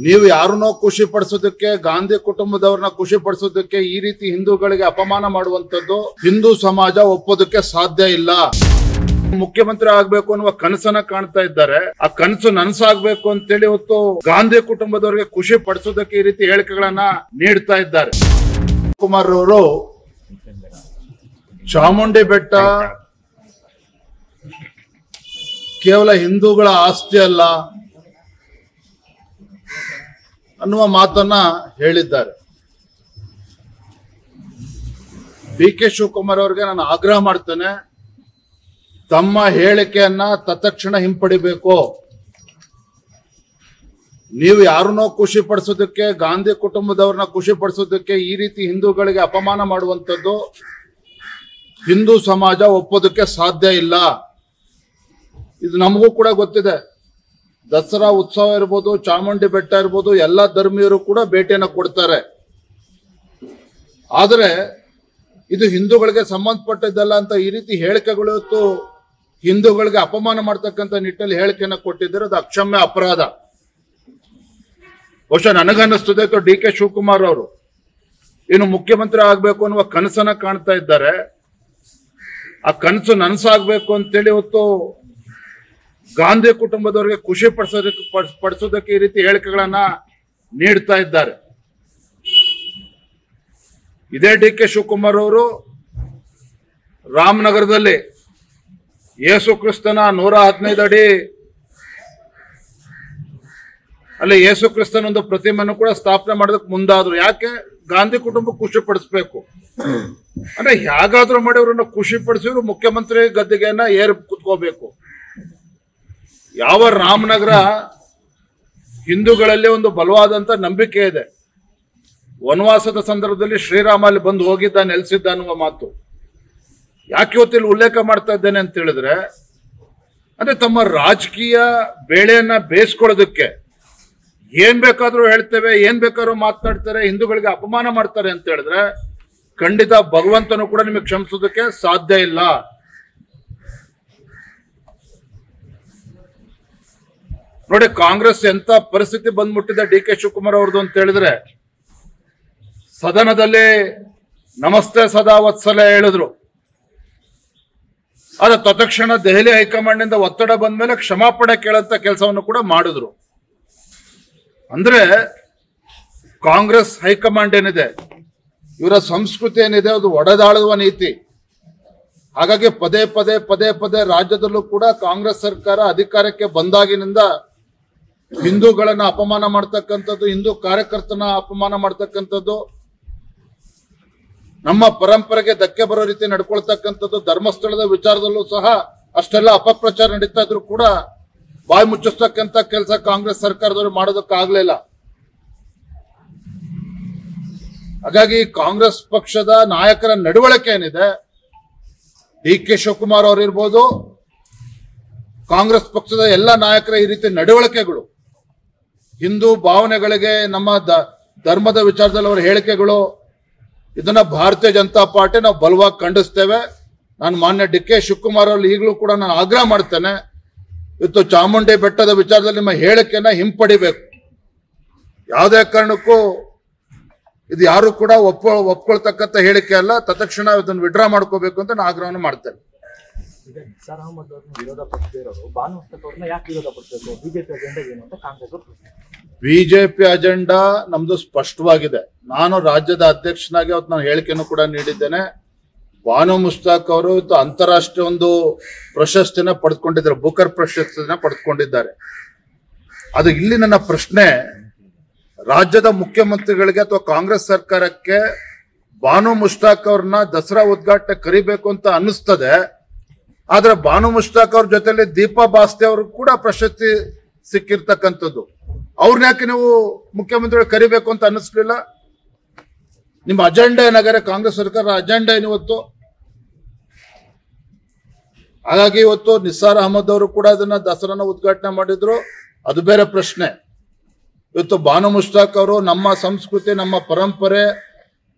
ನೀವು ಯಾರನ್ನೋ ಖುಷಿ ಪಡಿಸೋದಕ್ಕೆ, ಗಾಂಧಿ ಕುಟುಂಬದವ್ರನ್ನ ಖುಷಿ ಪಡಿಸೋದಕ್ಕೆ ಈ ರೀತಿ ಹಿಂದೂಗಳಿಗೆ ಅಪಮಾನ ಮಾಡುವಂತದ್ದು ಹಿಂದೂ ಸಮಾಜ ಒಪ್ಪೋದಕ್ಕೆ ಸಾಧ್ಯ ಇಲ್ಲ. ಮುಖ್ಯಮಂತ್ರಿ ಆಗ್ಬೇಕು ಅನ್ನುವ ಕನಸನ್ನ ಕಾಣ್ತಾ ಇದ್ದಾರೆ. ಆ ಕನಸು ನನಸಾಗ್ಬೇಕು ಅಂತೇಳಿ ಇವತ್ತು ಗಾಂಧಿ ಕುಟುಂಬದವರಿಗೆ ಖುಷಿ ಪಡಿಸೋದಕ್ಕೆ ಈ ರೀತಿ ಹೇಳಿಕೆಗಳನ್ನ ನೀಡ್ತಾ ಇದ್ದಾರೆ. ಕುಮಾರ್ ಅವರು ಚಾಮುಂಡಿ ಬೆಟ್ಟ ಕೇವಲ ಹಿಂದೂಗಳ ಆಸ್ತಿ ಅಲ್ಲ ಅನ್ನುವ ಮಾತನ್ನ ಹೇಳಿದ್ದಾರೆ. ಡಿ.ಕೆ. ಶಿವಕುಮಾರ್ ಅವರಿಗೆ ನಾನು ಆಗ್ರಹ ಮಾಡ್ತೇನೆ, ತಮ್ಮ ಹೇಳಿಕೆಯನ್ನ ತತ್ಕ್ಷಣ ಹಿಂಪಡಿಬೇಕು. ನೀವು ಯಾರನ್ನೋ ಖುಷಿ ಪಡಿಸೋದಕ್ಕೆ, ಗಾಂಧಿ ಕುಟುಂಬದವ್ರನ್ನ ಖುಷಿ ಪಡಿಸೋದಕ್ಕೆ ಈ ರೀತಿ ಹಿಂದೂಗಳಿಗೆ ಅಪಮಾನ ಮಾಡುವಂತದ್ದು ಹಿಂದೂ ಸಮಾಜ ಒಪ್ಪೋದಕ್ಕೆ ಸಾಧ್ಯ ಇಲ್ಲ. ಇದು ನಮಗೂ ಕೂಡ ಗೊತ್ತಿದೆ. ದಸರಾ ಉತ್ಸವ ಇರ್ಬೋದು, ಚಾಮುಂಡಿ ಬೆಟ್ಟ ಇರ್ಬೋದು, ಎಲ್ಲ ಧರ್ಮೀಯರು ಕೂಡ ಭೇಟಿಯನ್ನು ಕೊಡ್ತಾರೆ. ಆದರೆ ಇದು ಹಿಂದೂಗಳಿಗೆ ಸಂಬಂಧಪಟ್ಟಿದ್ದಲ್ಲ ಅಂತ ಈ ರೀತಿ ಹೇಳಿಕೆಗಳು ಇವತ್ತು ಹಿಂದೂಗಳಿಗೆ ಅಪಮಾನ ಮಾಡ್ತಕ್ಕಂಥ ನಿಟ್ಟಿನಲ್ಲಿ ಹೇಳಿಕೆಯನ್ನು ಕೊಟ್ಟಿದ್ದಾರೆ. ಅದು ಅಕ್ಷಮ್ಯ ಅಪರಾಧ. ಬಹುಶಃ ನನಗನ್ನಿಸ್ತದೆ ಡಿ.ಕೆ. ಶಿವಕುಮಾರ್ ಅವರು ಇನ್ನು ಮುಖ್ಯಮಂತ್ರಿ ಆಗ್ಬೇಕು ಅನ್ನುವ ಕನಸನ್ನ ಕಾಣ್ತಾ ಇದ್ದಾರೆ. ಆ ಕನಸು ನನಸಾಗ್ಬೇಕು ಅಂತೇಳಿ ಇವತ್ತು ಗಾಂಧಿ ಕುಟುಂಬದವರಿಗೆ ಖುಷಿ ಪಡಿಸೋದಕ್ಕೆ ಈ ರೀತಿ ಹೇಳಿಕೆಗಳನ್ನ ನೀಡ್ತಾ ಇದ್ದಾರೆ. ಇದೇ ಡಿ.ಕೆ. ಶಿವಕುಮಾರ್ ಅವರು ರಾಮನಗರದಲ್ಲಿ ಯೇಸು ಕ್ರಿಸ್ತನ 115 ಅಡಿ ಅಲ್ಲಿ ಯೇಸು ಕ್ರಿಸ್ತನ ಒಂದು ಪ್ರತಿಮೆಯನ್ನು ಕೂಡ ಸ್ಥಾಪನೆ ಮಾಡೋದಕ್ಕೆ ಮುಂದಾದ್ರು. ಯಾಕೆ? ಗಾಂಧಿ ಕುಟುಂಬ ಖುಷಿ ಪಡಿಸ್ಬೇಕು ಅಂದ್ರೆ ಹೇಗಾದ್ರೂ ಮಾಡಿ ಅವ್ರನ್ನ ಖುಷಿ ಪಡಿಸಿದ್ರು ಮುಖ್ಯಮಂತ್ರಿ ಗದ್ದಿಗೆಯನ್ನ ಏರ್ ಕುತ್ಕೋಬೇಕು. ಯಾವ ರಾಮನಗರ ಹಿಂದೂಗಳಲ್ಲಿ ಒಂದು ಬಲವಾದಂತ ನಂಬಿಕೆ ಇದೆ. ವನವಾಸದ ಸಂದರ್ಭದಲ್ಲಿ ಶ್ರೀರಾಮ ಅಲ್ಲಿ ಬಂದು ಹೋಗಿದ್ದ, ನೆಲೆಸಿದ್ದ ಅನ್ನುವ ಮಾತು ಯಾಕೆ ಇವತ್ತಿಲ್ಲಿ ಉಲ್ಲೇಖ ಮಾಡ್ತಾ ಇದ್ದೇನೆ ಅಂತ ಹೇಳಿದ್ರೆ, ಅಂದ್ರೆ ತಮ್ಮ ರಾಜಕೀಯ ಬೇಳೆಯನ್ನ ಬೇಯಿಸ್ಕೊಳ್ಳೋದಕ್ಕೆ ಏನ್ ಬೇಕಾದ್ರೂ ಹೇಳ್ತೇವೆ, ಏನ್ ಬೇಕಾದ್ರೂ ಮಾತನಾಡ್ತಾರೆ, ಹಿಂದೂಗಳಿಗೆ ಅಪಮಾನ ಮಾಡ್ತಾರೆ ಅಂತ ಹೇಳಿದ್ರೆ ಖಂಡಿತ ಭಗವಂತನು ಕೂಡ ನಿಮಗೆ ಕ್ಷಮಿಸೋದಕ್ಕೆ ಸಾಧ್ಯ ಇಲ್ಲ. ನೋಡಿ, ಕಾಂಗ್ರೆಸ್ ಎಂತ ಪರಿಸ್ಥಿತಿ ಬಂದ್ಬಿಟ್ಟಿದೆ ಡಿ.ಕೆ. ಶಿವಕುಮಾರ್ ಅವ್ರದ್ದು ಅಂತ ಹೇಳಿದ್ರೆ, ಸದನದಲ್ಲಿ ನಮಸ್ತೆ ಸದಾ ವತ್ಸಲ ಹೇಳಿದ್ರು. ಆದ್ರೆ ತತ್ಕ್ಷಣ ದೆಹಲಿ ಹೈಕಮಾಂಡ್ ನಿಂದ ಒತ್ತಡ ಬಂದ ಮೇಲೆ ಕ್ಷಮಾಪಣೆ ಕೇಳಂತ ಕೆಲಸವನ್ನು ಕೂಡ ಮಾಡಿದ್ರು. ಅಂದ್ರೆ ಕಾಂಗ್ರೆಸ್ ಹೈಕಮಾಂಡ್ ಏನಿದೆ, ಇವರ ಸಂಸ್ಕೃತಿ ಏನಿದೆ, ಅದು ಒಡೆದಾಳುವ ನೀತಿ. ಹಾಗಾಗಿ ಪದೇ ಪದೇ ರಾಜ್ಯದಲ್ಲೂ ಕೂಡ ಕಾಂಗ್ರೆಸ್ ಸರ್ಕಾರ ಅಧಿಕಾರಕ್ಕೆ ಬಂದಾಗಿನಿಂದ ಹಿಂದೂಗಳನ್ನ ಅಪಮಾನ ಮಾಡ್ತಕ್ಕಂಥದ್ದು, ಹಿಂದೂ ಕಾರ್ಯಕರ್ತನ ಅಪಮಾನ ಮಾಡ್ತಕ್ಕಂಥದ್ದು, ನಮ್ಮ ಪರಂಪರೆಗೆ ಧಕ್ಕೆ ಬರೋ ರೀತಿ ನಡ್ಕೊಳ್ತಕ್ಕಂಥದ್ದು, ಧರ್ಮಸ್ಥಳದ ವಿಚಾರದಲ್ಲೂ ಸಹ ಅಷ್ಟೆಲ್ಲ ಅಪಪ್ರಚಾರ ನಡೀತಾ ಇದ್ರು ಕೂಡ ಬಾಯಿ ಮುಚ್ಚಿಸ್ತಕ್ಕಂಥ ಕೆಲಸ ಕಾಂಗ್ರೆಸ್ ಸರ್ಕಾರದವರು ಮಾಡೋದಕ್ಕಾಗ್ಲಿಲ್ಲ. ಹಾಗಾಗಿ ಕಾಂಗ್ರೆಸ್ ಪಕ್ಷದ ನಾಯಕರ ನಡವಳಿಕೆ ಏನಿದೆ, ಡಿ.ಕೆ. ಶಿವಕುಮಾರ್ ಅವರು ಇರ್ಬೋದು, ಕಾಂಗ್ರೆಸ್ ಪಕ್ಷದ ಎಲ್ಲ ನಾಯಕರ ಈ ರೀತಿ ನಡವಳಿಕೆಗಳು, ಹಿಂದೂ ಭಾವನೆಗಳಿಗೆ, ನಮ್ಮ ಧರ್ಮದ ವಿಚಾರದಲ್ಲಿ ಅವರ ಹೇಳಿಕೆಗಳು, ಇದನ್ನ ಭಾರತೀಯ ಜನತಾ ಪಾರ್ಟಿ ನಾವು ಬಲವಾಗಿ ಖಂಡಿಸ್ತೇವೆ. ನಾನು ಮಾನ್ಯ ಡಿ.ಕೆ. ಶಿವಕುಮಾರ್ ಅವರು ಈಗಲೂ ಕೂಡ ನಾನು ಆಗ್ರಹ ಮಾಡ್ತೇನೆ, ಇವತ್ತು ಚಾಮುಂಡಿ ಬೆಟ್ಟದ ವಿಚಾರದಲ್ಲಿ ನಿಮ್ಮ ಹೇಳಿಕೆಯನ್ನ ಹಿಂಪಡಿಬೇಕು. ಯಾವುದೇ ಕಾರಣಕ್ಕೂ ಇದು ಯಾರು ಕೂಡ ಒಪ್ಕೊಳ್ತಕ್ಕಂಥ ಹೇಳಿಕೆ ಅಲ್ಲ. ತತ್ಕ್ಷಣ ಇದನ್ನು ವಿಡ್ರಾ ಮಾಡ್ಕೋಬೇಕು ಅಂತ ನಾನು ಆಗ್ರಹವನ್ನು ಮಾಡ್ತೇನೆ. ನಿಸಾರ್ ಅಹಮದ್ ಅವ್ರನ್ನ ವಿರೋಧ ಪಡಿಸಿರೋರು ಬಾನು ಅವ್ರನ್ನ ಯಾಕೆ ವಿರೋಧ ಪಡಿಸಬೇಕು? ಬಿಜೆಪಿ ಅಜೆಂಡಾ ಏನು ಅಂತ ಕಾಂಗ್ರೆಸ್ ಬಿಜೆಪಿ ಅಜೆಂಡಾ ನಮ್ದು ಸ್ಪಷ್ಟವಾಗಿದೆ. ನಾನು ರಾಜ್ಯದ ಅಧ್ಯಕ್ಷನಾಗಿ ಅವತ್ತು ನಾನು ಹೇಳಿಕೆಯನ್ನು ಕೂಡ ನೀಡಿದ್ದೇನೆ. ಬಾನು ಮುಷ್ತಾಕ್ ಅವರು ಇವತ್ತು ಅಂತಾರಾಷ್ಟ್ರೀಯ ಒಂದು ಪ್ರಶಸ್ತಿನ ಪಡೆದುಕೊಂಡಿದ್ದಾರೆ, ಬುಕರ್ ಪ್ರಶಸ್ತಿನ ಪಡೆದುಕೊಂಡಿದ್ದಾರೆ. ಅದು ಇಲ್ಲಿ ನನ್ನ ಪ್ರಶ್ನೆ, ರಾಜ್ಯದ ಮುಖ್ಯಮಂತ್ರಿಗಳಿಗೆ ಅಥವಾ ಕಾಂಗ್ರೆಸ್ ಸರ್ಕಾರಕ್ಕೆ ಬಾನು ಮುಷ್ತಾಕ್ ಅವ್ರನ್ನ ದಸರಾ ಉದ್ಘಾಟನೆ ಕರಿಬೇಕು ಅಂತ ಅನ್ನಿಸ್ತದೆ. ಆದ್ರೆ ಬಾನು ಮುಷ್ತಾಕ್ ಅವ್ರ ಜೊತೆಲಿ ದೀಪಾ ಬಾಸ್ತೆ ಅವರು ಕೂಡ ಪ್ರಶಸ್ತಿ ಸಿಕ್ಕಿರ್ತಕ್ಕಂಥದ್ದು. ಅವ್ರನ್ನ ಯಾಕೆ ನೀವು ಮುಖ್ಯಮಂತ್ರಿಗಳು ಕರಿಬೇಕು ಅಂತ ಅನ್ನಿಸ್ಲಿಲ್ಲ? ನಿಮ್ಮ ಅಜೆಂಡಾ ಏನಾಗಾರೆ, ಕಾಂಗ್ರೆಸ್ ಸರ್ಕಾರ ಅಜೆಂಡಾ ಏನು ಇವತ್ತು? ಹಾಗಾಗಿ ಇವತ್ತು ನಿಸಾರ್ ಅಹಮದ್ ಅವರು ಕೂಡ ಅದನ್ನ ದಸರಾನ ಉದ್ಘಾಟನೆ ಮಾಡಿದ್ರು, ಅದು ಬೇರೆ ಪ್ರಶ್ನೆ. ಇವತ್ತು ಬಾನು ಮುಷ್ತಾಕ್ ಅವರು ನಮ್ಮ ಸಂಸ್ಕೃತಿ, ನಮ್ಮ ಪರಂಪರೆ,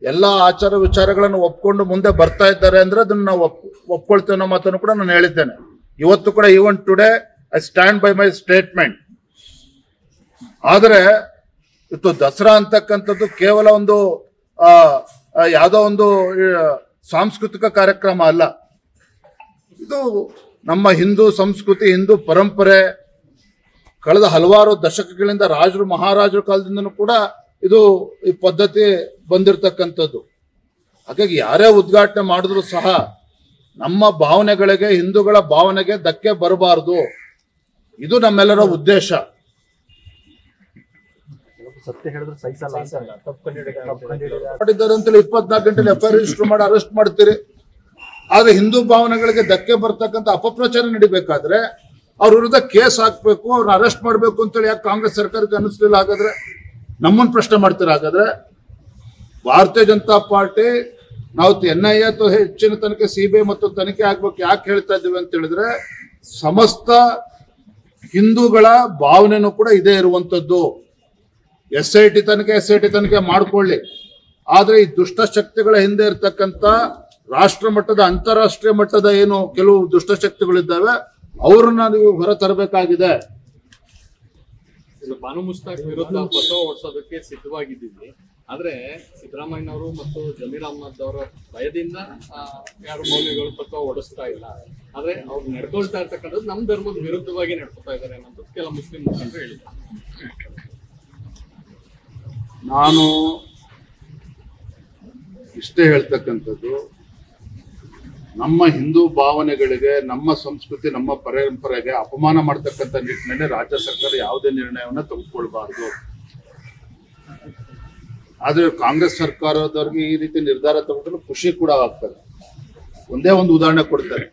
ಎಲ್ಲ ಆಚಾರ ವಿಚಾರಗಳನ್ನು ಒಪ್ಕೊಂಡು ಮುಂದೆ ಬರ್ತಾ ಇದ್ದಾರೆ ಅಂದ್ರೆ ಅದನ್ನ ನಾವು ಒಪ್ಕೊಳ್ತೇವೆ ಅನ್ನೋ ಮಾತನ್ನು ಕೂಡ ನಾನು ಹೇಳಿದ್ದೇನೆ. ಇವತ್ತು ಕೂಡ even today I stand by my statement. ಆದರೆ ಇವತ್ತು ದಸರಾ ಅಂತಕ್ಕಂಥದ್ದು ಕೇವಲ ಒಂದು ಯಾವುದೋ ಒಂದು ಸಾಂಸ್ಕೃತಿಕ ಕಾರ್ಯಕ್ರಮ ಅಲ್ಲ. ಇದು ನಮ್ಮ ಹಿಂದೂ ಸಂಸ್ಕೃತಿ, ಹಿಂದೂ ಪರಂಪರೆ ಕಳೆದ ಹಲವಾರು ದಶಕಗಳಿಂದ ರಾಜರು ಮಹಾರಾಜರ ಕಾಲದಿಂದನೂ ಕೂಡ ಈ ಪದ್ಧತಿ ಬಂದಿರತಕ್ಕಂಥದ್ದು. ಹಾಗಾಗಿ ಯಾರೇ ಉದ್ಘಾಟನೆ ಮಾಡಿದ್ರು ಸಹ ನಮ್ಮ ಭಾವನೆಗಳಿಗೆ, ಹಿಂದೂಗಳ ಭಾವನೆಗೆ ಧಕ್ಕೆ ಬರಬಾರದು. ಇದು ನಮ್ಮೆಲ್ಲರ ಉದ್ದೇಶ. ಸತ್ಯ ಹೇಳಿದ್ರೆ ಸಹಿಸಲ್ಲ, ಮಾಡಿದ್ದಾರೆ ಅಂತೇಳಿ 24 ಗಂಟೆಲಿ FIR ರಿಜಿಸ್ಟರ್ ಮಾಡಿ ಅರೆಸ್ಟ್ ಮಾಡ್ತೀರಿ. ಆದ್ರೆ ಹಿಂದೂ ಭಾವನೆಗಳಿಗೆ ಧಕ್ಕೆ ಬರ್ತಕ್ಕಂಥ ಅಪಪ್ರಚಾರ ನಡಿಬೇಕಾದ್ರೆ ಅವ್ರ ವಿರುದ್ಧ ಕೇಸ್ ಹಾಕ್ಬೇಕು, ಅವ್ರನ್ನ ಅರೆಸ್ಟ್ ಮಾಡ್ಬೇಕು ಅಂತೇಳಿ ಯಾಕೆ ಕಾಂಗ್ರೆಸ್ ಸರ್ಕಾರಕ್ಕೆ ಅನಿಸ್ಲಿಲ್ಲ? ಹಾಗಾದ್ರೆ ನಮ್ಮನ್ನು ಪ್ರಶ್ನೆ ಮಾಡ್ತೀರ? ಹಾಗಾದ್ರೆ ಭಾರತೀಯ ಜನತಾ ಪಾರ್ಟಿ ನಾವು NIA ಅಥವಾ ಹೆಚ್ಚಿನ ತನಿಖೆ CBI ಮತ್ತು ತನಿಖೆ ಆಗ್ಬೇಕು ಯಾಕೆ ಹೇಳ್ತಾ ಇದ್ದೀವಿ ಅಂತ ಹೇಳಿದ್ರೆ, ಸಮಸ್ತ ಹಿಂದೂಗಳ ಭಾವನೆನೂ ಕೂಡ ಇದೇ ಇರುವಂತದ್ದು. SIT ತನಿಖೆ ಮಾಡ್ಕೊಳ್ಳಿ. ಆದ್ರೆ ಈ ದುಷ್ಟಶಕ್ತಿಗಳ ಹಿಂದೆ ಇರ್ತಕ್ಕಂಥ ರಾಷ್ಟ್ರ ಮಟ್ಟದ, ಅಂತಾರಾಷ್ಟ್ರೀಯ ಮಟ್ಟದ ಏನು ಕೆಲವು ದುಷ್ಟಶಕ್ತಿಗಳಿದ್ದಾವೆ ಅವ್ರನ್ನ ನೀವು ಹೊರ ತರಬೇಕಾಗಿದೆ. ಬಾನು ಮುಸ್ತಾಕ್ ವಿರುದ್ಧ ಪತ್ರ ಹೊಡ್ಸೋದಕ್ಕೆ ಸಿದ್ಧವಾಗಿದ್ದೀವಿ. ಆದ್ರೆ ಸಿದ್ದರಾಮಯ್ಯನವರು ಮತ್ತು ಜಮೀರ್ ಅಹ್ಮದ್ ಅವರ ಭಯದಿಂದ ಯಾರು ಮೌಲ್ಯಗಳು ಪತ್ರ ಹೊಡಿಸ್ತಾ ಇಲ್ಲ. ಆದ್ರೆ ಅವ್ರು ನಡ್ಕೊಳ್ತಾ ಇರ್ತಕ್ಕಂಥದ್ದು ನಮ್ಮ ಧರ್ಮದ ವಿರುದ್ಧವಾಗಿ ನಡ್ಕೊತಾ ಇದ್ದಾರೆ ಅನ್ನೋದು ಕೆಲ ಮುಸ್ಲಿಂ ಮುಖಂಡರು ಹೇಳಿದ್ದಾರೆ. ನಾನು ಇಷ್ಟೇ ಹೇಳ್ತಕ್ಕಂಥದ್ದು, ನಮ್ಮ ಹಿಂದೂ ಭಾವನೆಗಳಿಗೆ, ನಮ್ಮ ಸಂಸ್ಕೃತಿ, ನಮ್ಮ ಪರಂಪರೆಗೆ ಅಪಮಾನ ಮಾಡ್ತಕ್ಕಂಥ ನಿಟ್ಟಿನಲ್ಲಿ ರಾಜ್ಯ ಸರ್ಕಾರ ಯಾವುದೇ ನಿರ್ಣಯವನ್ನು ತೆಗೆದುಕೊಳ್ಬಾರ್ದು. ಆದ್ರೆ ಕಾಂಗ್ರೆಸ್ ಸರ್ಕಾರದವ್ರಿಗೆ ಈ ರೀತಿ ನಿರ್ಧಾರ ತಗೊಂಡ್ರೆ ಖುಷಿ ಕೂಡ ಆಗ್ತದೆ. ಒಂದೇ ಒಂದು ಉದಾಹರಣೆ ಕೊಡ್ತಾರೆ.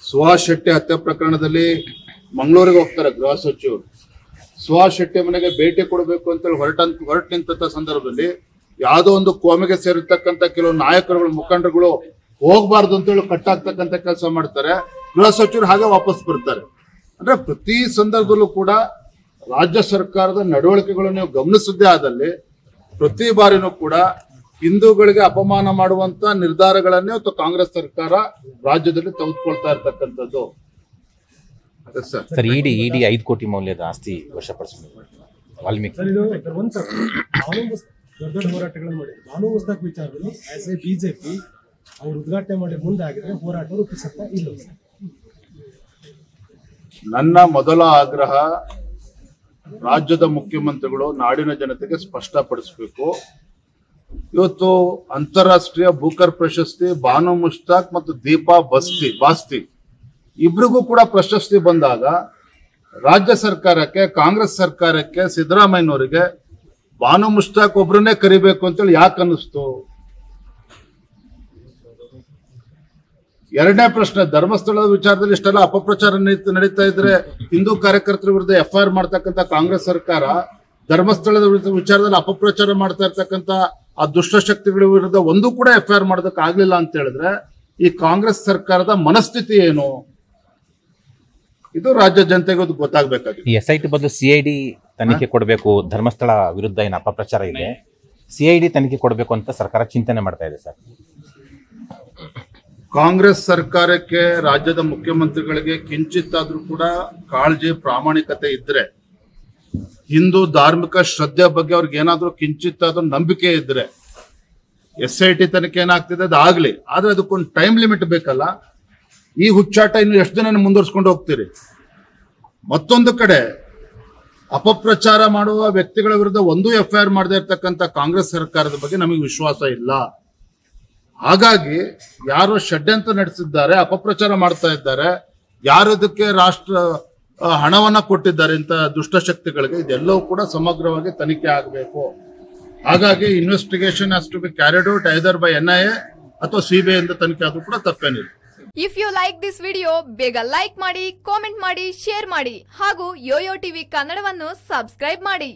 ಸುಹಾಸ್ ಶೆಟ್ಟಿ ಹತ್ಯೆ ಪ್ರಕರಣದಲ್ಲಿ ಮಂಗಳೂರಿಗೆ ಹೋಗ್ತಾರೆ ಗೃಹ ಸಚಿವರು. ಸುಹಾಸ್ ಶೆಟ್ಟಿ ಮನೆಗೆ ಭೇಟಿ ಕೊಡಬೇಕು ಅಂತೇಳಿ ಹೊರಟು ನಿಂತ ಸಂದರ್ಭದಲ್ಲಿ ಯಾವುದೋ ಒಂದು ಕೋಮಿಗೆ ಸೇರಿರ್ತಕ್ಕಂಥ ಕೆಲವು ನಾಯಕರುಗಳು, ಮುಖಂಡರುಗಳು ಹೋಗ್ಬಾರ್ದು ಅಂತೇಳಿ ಕಟ್ಟಾಗ್ತಕ್ಕಂಥ ಕೆಲಸ ಮಾಡ್ತಾರೆ. ಗೃಹ ಸಚಿವರು ಹಾಗೆ ವಾಪಸ್ ಬರ್ತಾರೆ. ಅಂದ್ರೆ ಪ್ರತಿ ಸಂದರ್ಭದಲ್ಲೂ ಕೂಡ ರಾಜ್ಯ ಸರ್ಕಾರದ ನಡವಳಿಕೆಗಳನ್ನು ನೀವು ಗಮನಿಸದೇ ಆದಲ್ಲಿ ಪ್ರತಿ ಬಾರಿನೂ ಕೂಡ ಹಿಂದೂಗಳಿಗೆ ಅಪಮಾನ ಮಾಡುವಂತ ನಿರ್ಧಾರಗಳನ್ನೇ ಇವತ್ತು ಕಾಂಗ್ರೆಸ್ ಸರ್ಕಾರ ರಾಜ್ಯದಲ್ಲಿ ತೆಗೆದುಕೊಳ್ತಾ ಇರ್ತಕ್ಕಂಥದ್ದು. ಸರ್, ಇಡಿ 5 ಕೋಟಿ ಮೌಲ್ಯದ ಆಸ್ತಿ ವಶಪಡಿಸಿದೆ ವಾಲ್ಮೀಕಿ. ದೊಡ್ಡ ಹೋರಾಟಗಳನ್ನು ಮಾಡಿ ಬಾನು ಮುಸ್ತಾಕ್ ವಿಚಾರದಲ್ಲಿ ಆಸ್ ಎ ಬಿಜೆಪಿ ಅವರು ಉದ್ಘಾಟನೆ ಮಾಡಿ ಮುಂದಾಗಿದ್ರೆ ಹೋರಾಟ ರೂಪಿಸುತ್ತಾ ಇಲ್ಲ. ನನ್ನ ಮೊದಲ ಆಗ್ರಹ ರಾಜ್ಯದ ಮುಖ್ಯಮಂತ್ರಿಗಳು ನಾಡಿನ ಜನತೆಗೆ ಸ್ಪಷ್ಟಪಡಿಸಬೇಕು. ಇವತ್ತು ಅಂತಾರಾಷ್ಟ್ರೀಯ ಬೂಕರ್ ಪ್ರಶಸ್ತಿ ಬಾನು ಮುಸ್ತಾಕ್ ಮತ್ತು ದೀಪಾ ಬಾಸ್ತಿ ಇಬ್ರಿಗೂ ಕೂಡ ಪ್ರಶಸ್ತಿ ಬಂದಾಗ ರಾಜ್ಯ ಸರ್ಕಾರಕ್ಕೆ, ಕಾಂಗ್ರೆಸ್ ಸರ್ಕಾರಕ್ಕೆ, ಸಿದ್ದರಾಮಯ್ಯನವರಿಗೆ ಬಾನು ಮುಸ್ತಾಕ್ ಒಬ್ರನ್ನೇ ಕರಿಬೇಕು ಅಂತೇಳಿ ಯಾಕೆ ಅನ್ನಿಸ್ತು? ಎರಡನೇ ಪ್ರಶ್ನೆ, ಧರ್ಮಸ್ಥಳದ ವಿಚಾರದಲ್ಲಿ ಇಷ್ಟೆಲ್ಲ ಅಪಪ್ರಚಾರ ನಡೀತಾ ಇದ್ರೆ ಹಿಂದೂ ಕಾರ್ಯಕರ್ತರ ವಿರುದ್ಧ FIR ಮಾಡ್ತಕ್ಕಂಥ ಕಾಂಗ್ರೆಸ್ ಸರ್ಕಾರ ಧರ್ಮಸ್ಥಳದ ವಿಚಾರದಲ್ಲಿ ಅಪಪ್ರಚಾರ ಮಾಡ್ತಾ ಇರ್ತಕ್ಕಂಥ ಆ ದುಷ್ಟಶಕ್ತಿಗಳ ವಿರುದ್ಧ ಒಂದು ಕೂಡ FIR ಮಾಡೋದಕ್ಕೆ ಆಗ್ಲಿಲ್ಲ ಅಂತ ಹೇಳಿದ್ರೆ ಈ ಕಾಂಗ್ರೆಸ್ ಸರ್ಕಾರದ ಮನಸ್ಥಿತಿ ಏನು? ಇದು ರಾಜ್ಯ ಜನತೆಗೆ ಗೊತ್ತಾಗಬೇಕಾಗಿದೆ. ಈ SIT ಬದಲು CID ತನಿಖೆ ಕೊಡಬೇಕು. ಧರ್ಮಸ್ಥಳ ವಿರುದ್ಧ ಏನು ಅಪಪ್ರಚಾರ ಇದೆ, CID ತನಿಖೆ ಕೊಡಬೇಕು ಅಂತ ಸರ್ಕಾರ ಚಿಂತನೆ ಮಾಡ್ತಾ ಇದೆ ಸರ್. ಕಾಂಗ್ರೆಸ್ ಸರ್ಕಾರಕ್ಕೆ, ರಾಜ್ಯದ ಮುಖ್ಯಮಂತ್ರಿಗಳಿಗೆ ಕಿಂಚಿತ್ತಾದ್ರೂ ಕೂಡ ಕಾಳಜಿ, ಪ್ರಾಮಾಣಿಕತೆ ಇದ್ರೆ, ಹಿಂದೂ ಧಾರ್ಮಿಕ ಶ್ರದ್ಧೆ ಬಗ್ಗೆ ಅವ್ರಿಗೆ ಏನಾದ್ರೂ ಕಿಂಚಿತ್ತಾದ್ರೂ ನಂಬಿಕೆ ಇದ್ರೆ SIT ತನಿಖೆ ಏನಾಗ್ತಿದೆ ಅದಾಗ್ಲಿ. ಆದ್ರೆ ಅದಕ್ಕೊಂದು ಟೈಮ್ ಲಿಮಿಟ್ ಬೇಕಲ್ಲ. ಈ ಹುಚ್ಚಾಟ ಇನ್ನು ಎಷ್ಟು ದಿನ ಮುಂದುವರ್ಸ್ಕೊಂಡು ಹೋಗ್ತೀರಿ? ಮತ್ತೊಂದು ಕಡೆ ಅಪಪ್ರಚಾರ ಮಾಡುವ ವ್ಯಕ್ತಿಗಳ ವಿರುದ್ಧ ಒಂದು FIR ಮಾಡದೇ ಇರ್ತಕ್ಕಂಥ ಕಾಂಗ್ರೆಸ್ ಸರ್ಕಾರದ ಬಗ್ಗೆ ನಮಗೆ ವಿಶ್ವಾಸ ಇಲ್ಲ. ಹಾಗಾಗಿ ಯಾರು ಷಡ್ಯಂತ್ರ ನಡೆಸಿದ್ದಾರೆ, ಅಪಪ್ರಚಾರ ಮಾಡ್ತಾ ಇದ್ದಾರೆ, ಯಾರದಕ್ಕೆ ರಾಷ್ಟ್ರ ಹಣವನ್ನ ಕೊಟ್ಟಿದ್ದಾರೆ ಇಂಥ ದುಷ್ಟಶಕ್ತಿಗಳಿಗೆ, ಇದೆಲ್ಲವೂ ಕೂಡ ಸಮಗ್ರವಾಗಿ ತನಿಖೆ ಆಗಬೇಕು. ಹಾಗಾಗಿ investigation has to be carried out either by NIA ಅಥವಾ CBI ಇಂದ ತನಿಖೆ ಆದ್ರೂ ಕೂಡ ತಪ್ಪೇನಿಲ್ಲ. If you like this video ಬೇಗ ಲೈಕ್ ಮಾಡಿ, ಕಾಮೆಂಟ್ ಮಾಡಿ, ಶೇರ್ ಮಾಡಿ ಹಾಗೂ ಯೋಯೋ ಟಿವಿ ಕನ್ನಡವನ್ನು ಸಬ್ಸ್ಕ್ರೈಬ್ ಮಾಡಿ.